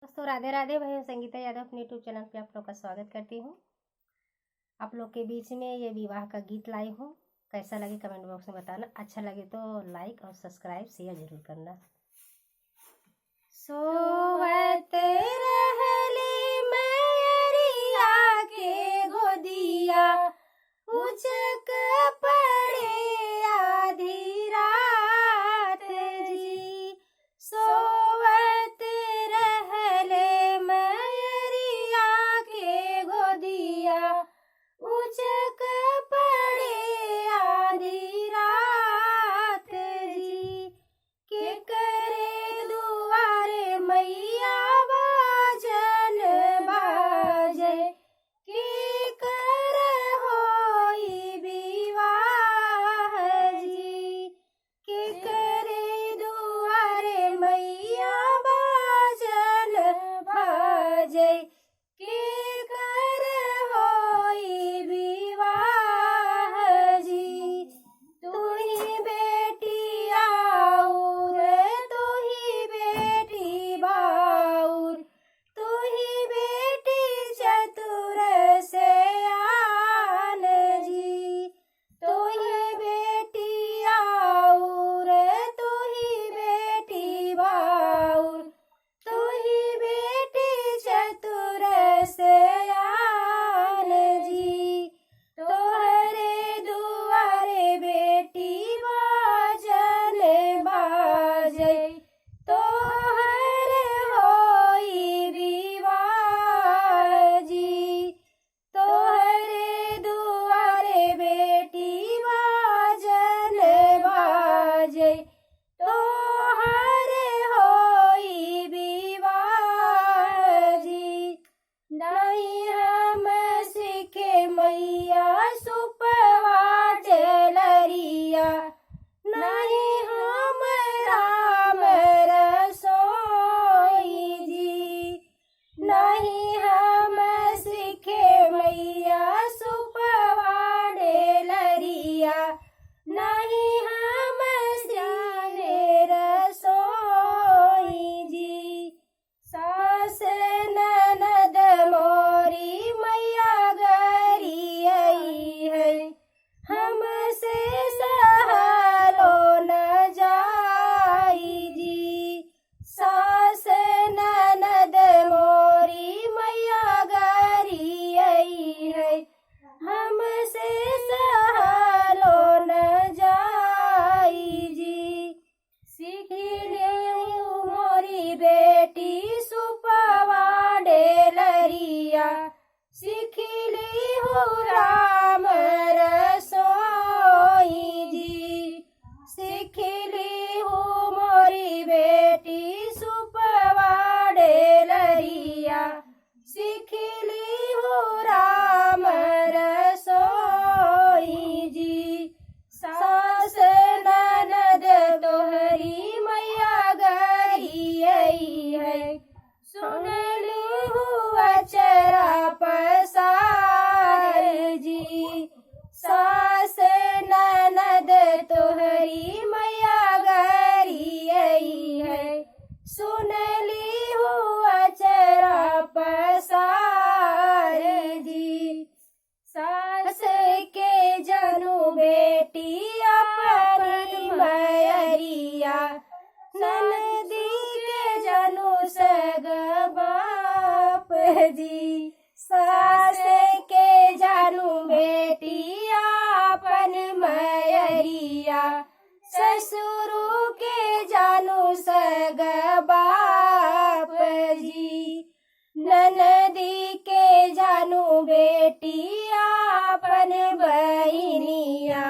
दोस्तों राधे राधे। भाई संगीता यादव अपने यूट्यूब चैनल पे आप लोग का स्वागत करती हूँ। आप लोग के बीच में ये विवाह का गीत लाई हूँ। कैसा लगे कमेंट बॉक्स में बताना। अच्छा लगे तो लाइक और सब्सक्राइब शेयर जरूर करना। सोवत रहली मैरिया के गोदिया, उचक पड़े आधी रात जी। सोवत रहले मैरिया के गोदिया, उचक पड़े आधी रात जी। के करे दुआरे मैया बाजन बाजे, के कर होई विवाह जी। के करे दुआरे मैया बाजन बाजे, के कर होई विवाह जी। तू ही बेटी आऊर, तू ही बेटी बाऊर, तू ही बेटी चतुर से आन जी। तू ही बेटी आऊर, तू ही बेटी बाऊर, तू ही बेटी चतुर से आन जी। तोहरे दुआरे बेटी बाजन बाजे, तोहर होई विवाह जी। तोहरे दुआरे बेटी बाजन बाजे, तोहर होई विवाह जी। नहीं हम सीखे मैया सुपवा टेलरिया, नहीं हम राम रसोई जी। नहीं हम सीखे मैया सुपवा टेलरिया, नहीं हम जाने रसोई जी। सास ननद मोरी मैया गरी आई है, हमसे सहलो न जाई जी। सास ननद मोरी मैया गरी आई है, हमसे सहलो न जाई जी। सीखिले मोरी बेटी सुपवा टेलरिया, सीखिली हो राम रसोई जी। सीखिली हो मोरी बेटी सुपवा टेलरिया, सीखिली हो राम रसोई जी। सास ननद तोहरी मैया गरी आई है, सुनली हुआ चरा पसार जी। सास ननद तोहरी मैया गरी आई है, सुनली हुआ चरा पसार जी। सास के जनु बेटी अपनी मैरिया, ननदी के जनु सग बाप जी। सास के जनु बेटी अपन मैरिया, ससुरु के जनु सग बाप जी। ननदी के जानू बेटी आपन बहिनिया,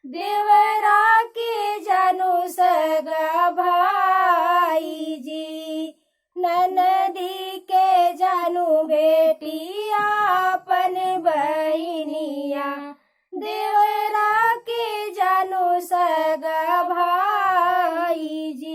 देवरा के जानू सगा भाई जी। ननदी के जानू बेटी आपन बहिनिया, देवरा के जानू सगा भाई जी।